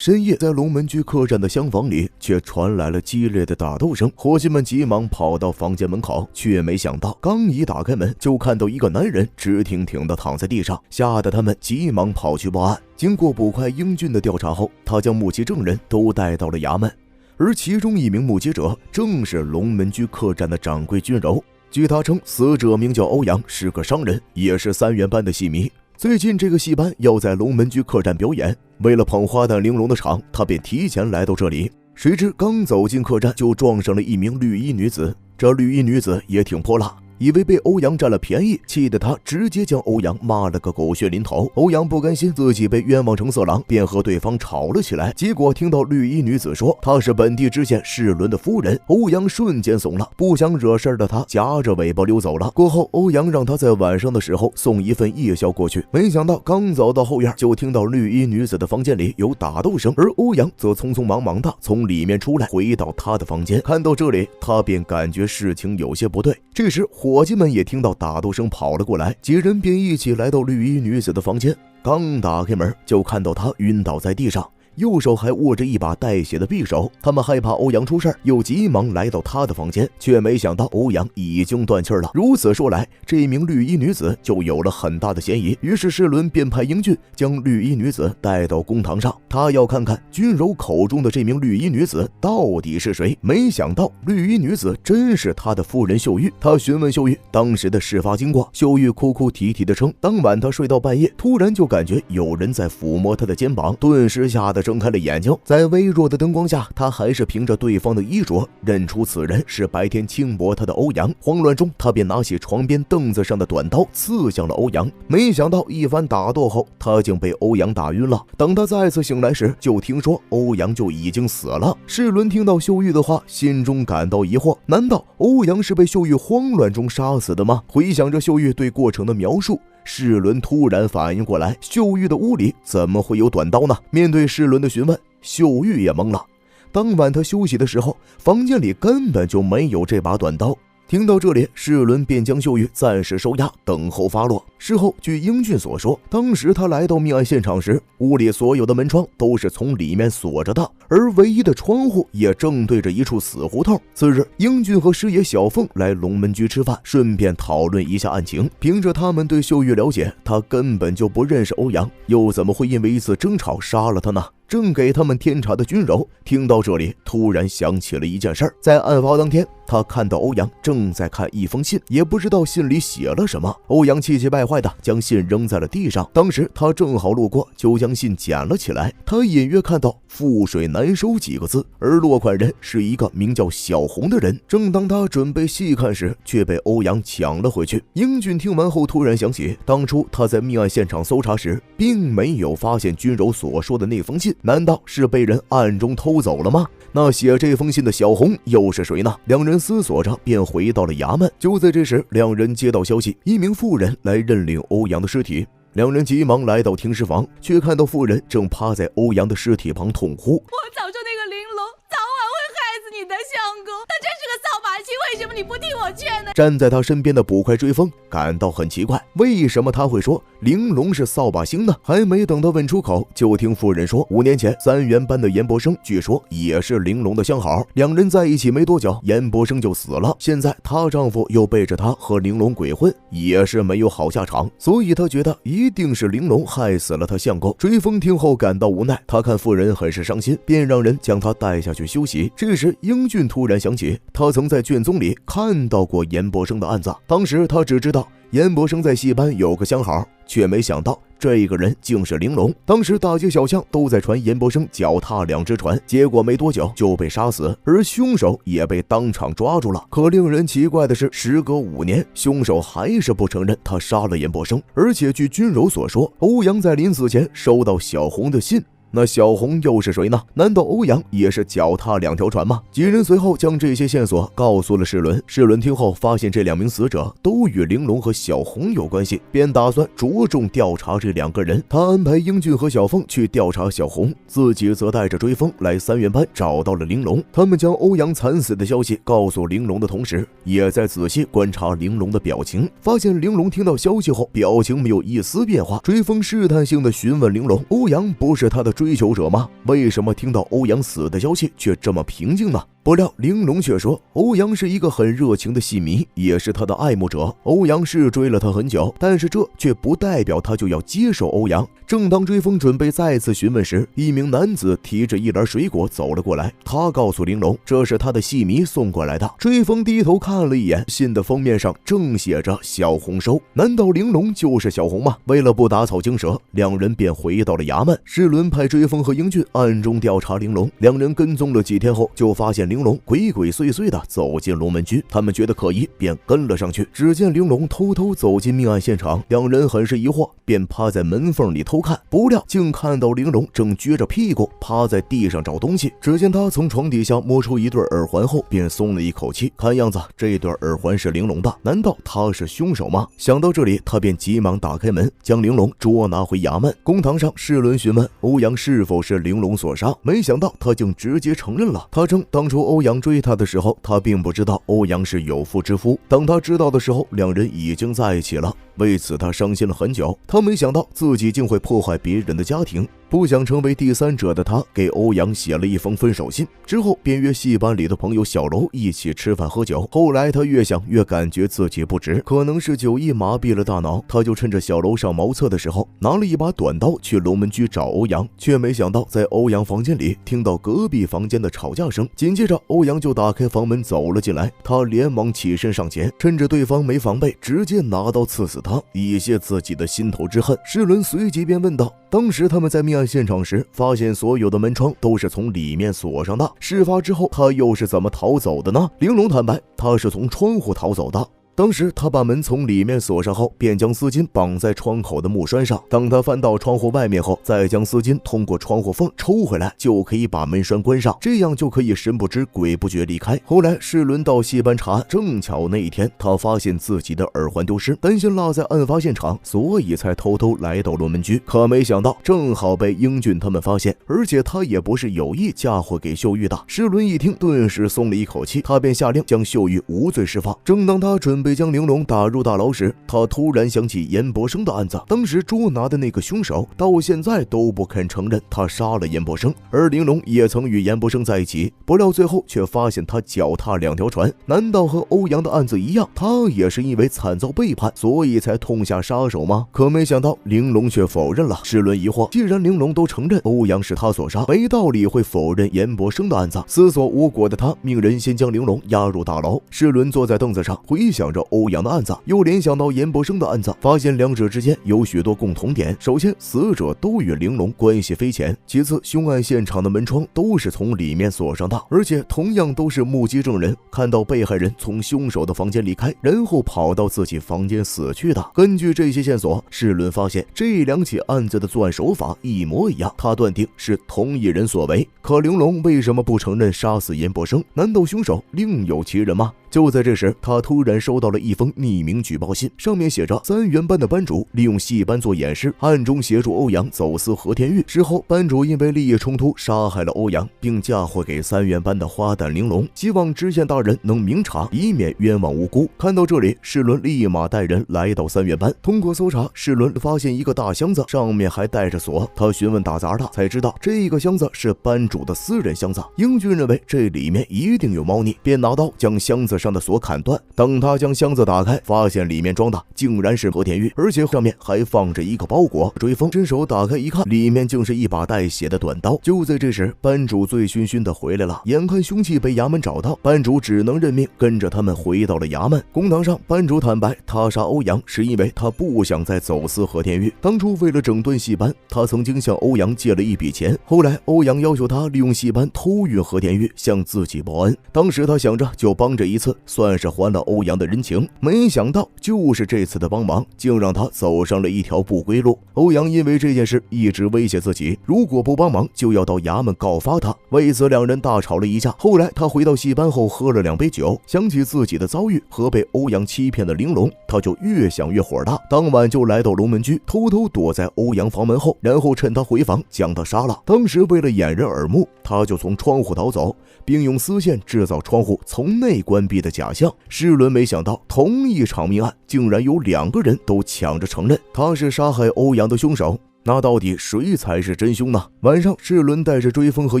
深夜，在龙门居客栈的厢房里，却传来了激烈的打斗声。伙计们急忙跑到房间门口，却没想到刚一打开门，就看到一个男人直挺挺地躺在地上，吓得他们急忙跑去报案。经过捕快英俊的调查后，他将目击证人都带到了衙门，而其中一名目击者正是龙门居客栈的掌柜君柔。据他称，死者名叫欧阳，是个商人，也是3元班的戏迷。最近这个戏班要在龙门居客栈表演，为了捧花旦玲珑的场，他便提前来到这里。谁知刚走进客栈，就撞上了一名绿衣女子。这绿衣女子也挺泼辣，以为被欧阳占了便宜，气得他直接将欧阳骂了个狗血淋头。欧阳不甘心自己被冤枉成色狼，便和对方吵了起来。结果听到绿衣女子说她是本地知县世伦的夫人，欧阳瞬间怂了，不想惹事的他夹着尾巴溜走了。过后欧阳让他在晚上的时候送一份夜宵过去，没想到刚走到后院，就听到绿衣女子的房间里有打斗声，而欧阳则匆匆忙忙的从里面出来，回到他的房间。看到这里，他便感觉事情有些不对。这时伙计们也听到打斗声跑了过来，几人便一起来到绿衣女子的房间。刚打开门，就看到她晕倒在地上，右手还握着一把带血的匕首。他们害怕欧阳出事，又急忙来到他的房间，却没想到欧阳已经断气了。如此说来，这名绿衣女子就有了很大的嫌疑。于是世伦便派英俊将绿衣女子带到公堂上，他要看看君柔口中的这名绿衣女子到底是谁。没想到绿衣女子真是他的夫人秀玉。他询问秀玉当时的事发经过，秀玉哭哭啼啼地称，当晚他睡到半夜，突然就感觉有人在抚摸他的肩膀，顿时吓得睁开了眼睛。在微弱的灯光下，他还是凭着对方的衣着认出此人是白天轻薄他的欧阳。慌乱中，他便拿起床边凳子上的短刀刺向了欧阳。没想到一番打斗后，他竟被欧阳打晕了。等他再次醒来时，就听说欧阳就已经死了。世伦听到秀玉的话，心中感到疑惑，难道欧阳是被秀玉慌乱中杀死的吗？回想着秀玉对过程的描述，世伦突然反应过来，秀玉的屋里怎么会有短刀呢？面对世伦的询问，秀玉也懵了。当晚他休息的时候，房间里根本就没有这把短刀。听到这里，世伦便将秀玉暂时收押，等候发落。事后据英俊所说，当时他来到命案现场时，屋里所有的门窗都是从里面锁着的，而唯一的窗户也正对着一处死胡同。次日，英俊和师爷小凤来龙门居吃饭，顺便讨论一下案情。凭着他们对秀玉了解，他根本就不认识欧阳，又怎么会因为一次争吵杀了他呢？正给他们添茶的君柔听到这里，突然想起了一件事儿。在案发当天，他看到欧阳正在看一封信，也不知道信里写了什么。欧阳气急败坏的将信扔在了地上，当时他正好路过，就将信捡了起来。他隐约看到覆水难收几个字，而落款人是一个名叫小红的人。正当他准备细看时，却被欧阳抢了回去。英俊听完后突然想起，当初他在命案现场搜查时，并没有发现君柔所说的那封信，难道是被人暗中偷走了吗？那写这封信的小红又是谁呢？两人思索着便回到了衙门。就在这时，两人接到消息，一名妇人来认领欧阳的尸体。两人急忙来到停尸房，却看到妇人正趴在欧阳的尸体旁痛哭。我早说那个玲珑早晚会害死你的相公，他真是个扫把星，为什么你不听我劝呢？站在他身边的捕快追风感到很奇怪，为什么他会说玲珑是扫把星呢？还没等他问出口，就听妇人说，5年前3元班的严伯生据说也是玲珑的相好，两人在一起没多久，严伯生就死了。现在她丈夫又背着她和玲珑鬼混，也是没有好下场，所以她觉得一定是玲珑害死了她相公。追风听后感到无奈，他看妇人很是伤心，便让人将她带下去休息。这时英俊突然想起，他曾在卷宗里看到过严伯生的案子，当时他只知道严伯生在戏班有个相好，却没想到这个人竟是玲珑。当时大街小巷都在传严伯生脚踏2只船，结果没多久就被杀死，而凶手也被当场抓住了。可令人奇怪的是，时隔5年，凶手还是不承认他杀了严伯生。而且据君柔所说，欧阳在临死前收到小红的信，那小红又是谁呢？难道欧阳也是脚踏2条船吗？几人随后将这些线索告诉了世伦。世伦听后发现这2名死者都与玲珑和小红有关系，便打算着重调查这2个人。他安排英俊和小凤去调查小红，自己则带着追风来3元班找到了玲珑。他们将欧阳惨死的消息告诉玲珑的同时，也在仔细观察玲珑的表情，发现玲珑听到消息后表情没有一丝变化。追风试探性的询问玲珑，欧阳不是他的追求者吗？为什么听到欧阳死的消息却这么平静呢？不料玲珑却说，欧阳是一个很热情的戏迷，也是他的爱慕者。欧阳是追了他很久，但是这却不代表他就要接受欧阳。正当追风准备再次询问时，一名男子提着一篮水果走了过来，他告诉玲珑，这是他的戏迷送过来的。追风低头看了一眼，信的封面上正写着小红收，难道玲珑就是小红吗？为了不打草惊蛇，两人便回到了衙门。世伦派追风和英俊暗中调查玲珑，两人跟踪了几天后，就发现玲珑鬼鬼祟祟地走进龙门居，他们觉得可疑，便跟了上去。只见玲珑偷偷走进命案现场，两人很是疑惑，便趴在门缝里偷看，不料竟看到玲珑正撅着屁股趴在地上找东西。只见他从床底下摸出一对耳环后，便松了一口气，看样子这对耳环是玲珑的，难道他是凶手吗？想到这里，他便急忙打开门，将玲珑捉拿回衙门。公堂上，世伦询问欧阳是否是玲珑所杀，没想到他竟直接承认了。他称当初欧阳追他的时候，他并不知道欧阳是有妇之夫，等他知道的时候，两人已经在一起了。为此他伤心了很久，他没想到自己竟会破坏别人的家庭。不想成为第三者的他给欧阳写了一封分手信，之后便约戏班里的朋友小楼一起吃饭喝酒。后来他越想越感觉自己不值，可能是酒意麻痹了大脑，他就趁着小楼上茅厕的时候，拿了一把短刀去龙门居找欧阳，却没想到在欧阳房间里听到隔壁房间的吵架声，紧接着欧阳就打开房门走了进来，他连忙起身上前，趁着对方没防备，直接拿刀刺死他，以泄自己的心头之恨。世伦随即便问道，当时他们在命案现场时，发现所有的门窗都是从里面锁上的，事发之后他又是怎么逃走的呢？玲珑坦白，他是从窗户逃走的。当时他把门从里面锁上后，便将丝巾绑在窗口的木栓上，当他翻到窗户外面后，再将丝巾通过窗户缝抽回来，就可以把门栓关上，这样就可以神不知鬼不觉离开。后来世伦到戏班查案，正巧那一天他发现自己的耳环丢失，担心落在案发现场，所以才偷偷来到龙门居，可没想到正好被英俊他们发现，而且他也不是有意嫁祸给秀玉的。世伦一听顿时松了一口气，他便下令将秀玉无罪释放。正当他准备将玲珑打入大牢时，他突然想起严伯生的案子，当时捉拿的那个凶手到现在都不肯承认他杀了严伯生，而玲珑也曾与严伯生在一起，不料最后却发现他脚踏两条船。难道和欧阳的案子一样，他也是因为惨遭背叛，所以才痛下杀手吗？可没想到玲珑却否认了。世伦疑惑，既然玲珑都承认欧阳是他所杀，没道理会否认严伯生的案子。思索无果的他命人先将玲珑押入大牢。世伦坐在凳子上，回想着欧阳的案子，又联想到严伯生的案子，发现两者之间有许多共同点。首先，死者都与玲珑关系匪浅；其次，凶案现场的门窗都是从里面锁上的，而且同样都是目击证人看到被害人从凶手的房间离开，然后跑到自己房间死去的。根据这些线索，世伦发现这两起案子的作案手法一模一样，他断定是同一人所为。可玲珑为什么不承认杀死严伯生？难道凶手另有其人吗？就在这时，他突然收到了一封匿名举报信，上面写着3元班的班主利用戏班做掩饰，暗中协助欧阳走私和田玉。事后，班主因为利益冲突杀害了欧阳，并嫁祸给3元班的花旦玲珑，希望知县大人能明察，以免冤枉无辜。看到这里，世伦立马带人来到3元班，通过搜查，世伦发现一个大箱子，上面还带着锁。他询问打杂的，才知道这个箱子是班主的私人箱子。英俊认为这里面一定有猫腻，便拿刀将箱子上的锁砍断。等他将箱子打开，发现里面装的竟然是和田玉，而且上面还放着一个包裹。追风伸手打开一看，里面竟是一把带血的短刀。就在这时，班主醉醺醺的回来了，眼看凶器被衙门找到，班主只能认命，跟着他们回到了衙门。公堂上，班主坦白，他杀欧阳是因为他不想再走私和田玉。当初为了整顿戏班，他曾经向欧阳借了一笔钱，后来欧阳要求他利用戏班偷运和田玉向自己报恩。当时他想着就帮这一次，算是还了欧阳的人情，没想到就是这次的帮忙，竟让他走上了一条不归路。欧阳因为这件事一直威胁自己，如果不帮忙就要到衙门告发他，为此两人大吵了一架。后来他回到戏班后喝了2杯酒，想起自己的遭遇和被欧阳欺骗的玲珑，他就越想越火大，当晚就来到龙门居，偷偷躲在欧阳房门后，然后趁他回房将他杀了。当时为了掩人耳目，他就从窗户逃走，并用丝线制造窗户从内关闭的假象。世伦没想到同一场命案竟然有2个人都抢着承认他是杀害欧阳的凶手。那到底谁才是真凶呢？晚上，世伦带着追风和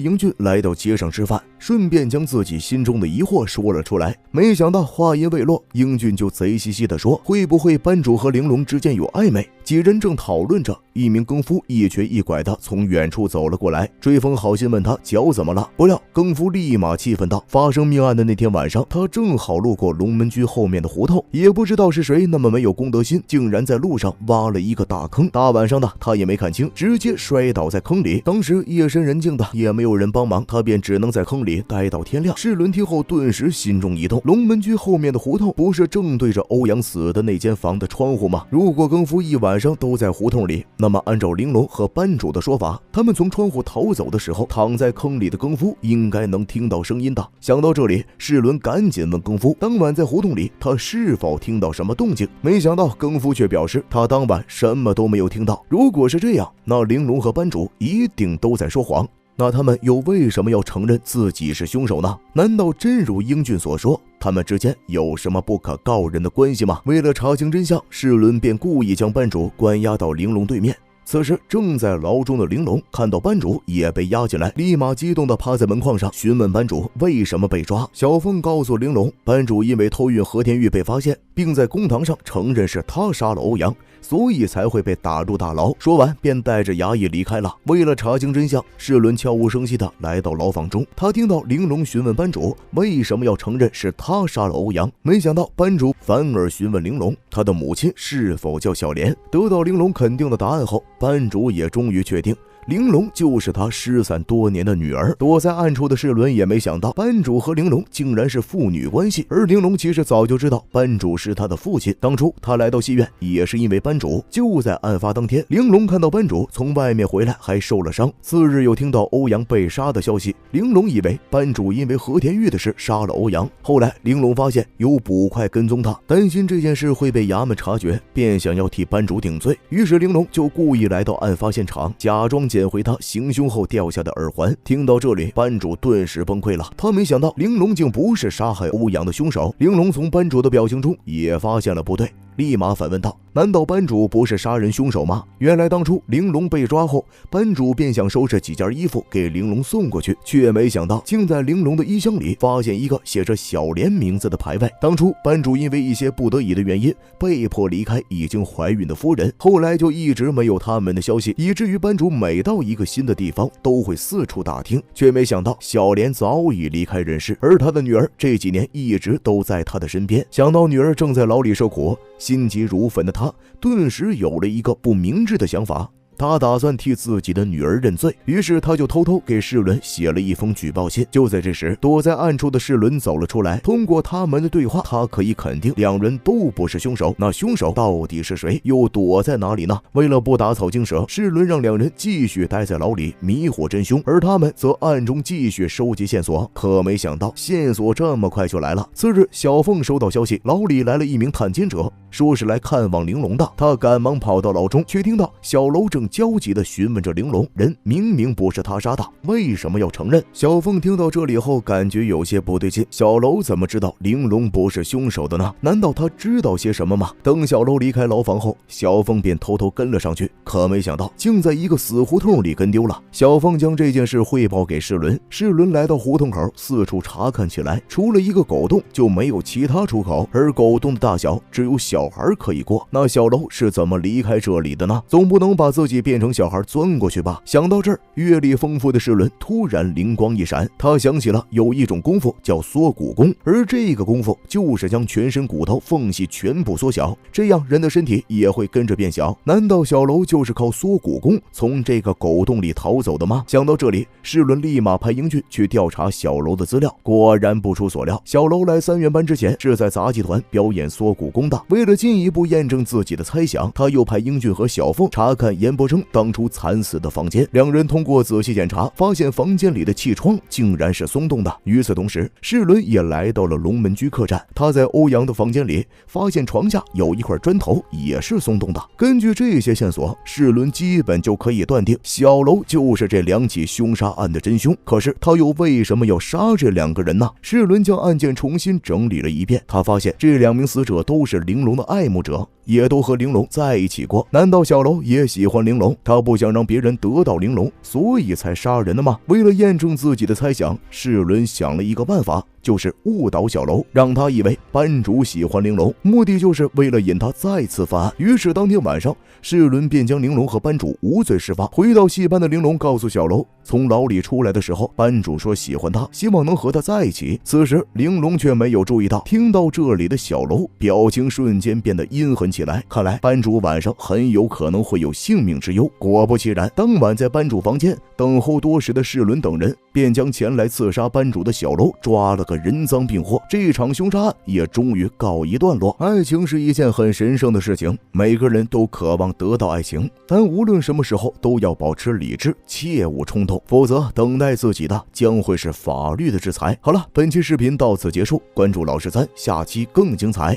英俊来到街上吃饭，顺便将自己心中的疑惑说了出来。没想到话音未落，英俊就贼兮兮地说，会不会班主和玲珑之间有暧昧？几人正讨论着，一名更夫一瘸一拐地从远处走了过来。追风好心问他脚怎么了，不料更夫立马气愤道，发生命案的那天晚上，他正好路过龙门居后面的胡同，也不知道是谁那么没有公德心，竟然在路上挖了一个大坑。大晚上的他也没看清，直接摔倒在坑里。当时夜深人静的，也没有人帮忙，他便只能在坑里待到天亮。世伦听后顿时心中一动，龙门居后面的胡同不是正对着欧阳死的那间房的窗户吗？如果更夫一晚上都在胡同里，那么按照玲珑和班主的说法，他们从窗户逃走的时候，躺在坑里的更夫应该能听到声音的。想到这里，世伦赶紧问更夫，当晚在胡同里他是否听到什么动静？没想到更夫却表示他当晚什么都没有听到。如果是这样，那玲珑和班主一定都在说谎。那他们又为什么要承认自己是凶手呢？难道真如英俊所说，他们之间有什么不可告人的关系吗？为了查清真相，世伦便故意将班主关押到玲珑对面。此时正在牢中的玲珑看到班主也被押进来，立马激动地趴在门框上询问班主为什么被抓。小凤告诉玲珑，班主因为偷运和田玉被发现，并在公堂上承认是他杀了欧阳，所以才会被打入大牢。说完便带着衙役离开了。为了查清真相，世伦悄无声息地来到牢房中，他听到玲珑询问班主为什么要承认是他杀了欧阳，没想到班主反而询问玲珑他的母亲是否叫小莲。得到玲珑肯定的答案后，班主也终于确定玲珑就是他失散多年的女儿。躲在暗处的世伦也没想到班主和玲珑竟然是父女关系，而玲珑其实早就知道班主是他的父亲。当初他来到戏院也是因为班主。就在案发当天，玲珑看到班主从外面回来还受了伤，次日又听到欧阳被杀的消息，玲珑以为班主因为和田玉的事杀了欧阳。后来玲珑发现有捕快跟踪他，担心这件事会被衙门察觉，便想要替班主顶罪，于是玲珑就故意来到案发现场，假装捡回他行凶后掉下的耳环。听到这里，班主顿时崩溃了，他没想到玲珑竟不是杀害欧阳的凶手。玲珑从班主的表情中也发现了不对，立马反问道，难道班主不是杀人凶手吗？原来当初玲珑被抓后，班主便想收拾几件衣服给玲珑送过去，却没想到竟在玲珑的衣箱里发现一个写着小莲名字的牌位。当初班主因为一些不得已的原因被迫离开已经怀孕的夫人，后来就一直没有他们的消息，以至于班主每到一个新的地方都会四处打听，却没想到小莲早已离开人世，而他的女儿这几年一直都在他的身边。想到女儿正在牢里受苦，心急如焚的他顿时有了一个不明智的想法，他打算替自己的女儿认罪，于是他就偷偷给世伦写了一封举报信。就在这时，躲在暗处的世伦走了出来，通过他们的对话，他可以肯定两人都不是凶手。那凶手到底是谁，又躲在哪里呢？为了不打草惊蛇，世伦让两人继续待在牢里迷惑真凶，而他们则暗中继续收集线索。可没想到线索这么快就来了。次日，小凤收到消息，牢里来了一名探监者，说是来看望玲珑的。他赶忙跑到牢中，却听到小楼正焦急地询问着玲珑，人明明不是他杀的，为什么要承认？小凤听到这里后感觉有些不对劲，小楼怎么知道玲珑不是凶手的呢？难道他知道些什么吗？等小楼离开牢房后，小凤便偷偷跟了上去，可没想到竟在一个死胡同里跟丢了。小凤将这件事汇报给世伦，世伦来到胡同口四处查看起来，除了一个狗洞就没有其他出口，而狗洞的大小只有小孩可以过。那小楼是怎么离开这里的呢？总不能把自己变成小孩钻过去吧。想到这儿，阅历丰富的世伦突然灵光一闪，他想起了有一种功夫叫缩骨功，而这个功夫就是将全身骨头缝隙全部缩小，这样人的身体也会跟着变小。难道小楼就是靠缩骨功从这个狗洞里逃走的吗？想到这里，世伦立马派英俊去调查小楼的资料。果然不出所料，小楼来3元班之前是在杂技团表演缩骨功的。为了进一步验证自己的猜想，他又派英俊和小凤查看严伯生当初惨死的房间。两人通过仔细检查，发现房间里的气窗竟然是松动的。与此同时，世伦也来到了龙门居客栈，他在欧阳的房间里发现床下有一块砖头也是松动的。根据这些线索，世伦基本就可以断定小楼就是这2起凶杀案的真凶。可是他又为什么要杀这2个人呢？世伦将案件重新整理了一遍，他发现这2名死者都是玲珑的爱慕者，也都和玲珑在一起过。难道小楼也喜欢玲珑？他不想让别人得到玲珑，所以才杀人的吗？为了验证自己的猜想，世伦想了一个办法，就是误导小楼，让他以为班主喜欢玲珑，目的就是为了引他再次犯案。于是当天晚上，世伦便将玲珑和班主无罪释放。回到戏班的玲珑告诉小楼，从牢里出来的时候，班主说喜欢他，希望能和他在一起。此时玲珑却没有注意到。听到这里的小楼表情瞬间变得阴狠起来，看来班主晚上很有可能会有性命之忧。果不其然，当晚在班主房间等候多时的世伦等人便将前来刺杀班主的小楼抓了个人赃并获。这场凶杀案也终于告一段落。爱情是一件很神圣的事情，每个人都渴望得到爱情，但无论什么时候都要保持理智，切勿冲动，否则等待自己的将会是法律的制裁。好了，本期视频到此结束，关注老师3，下期更精彩。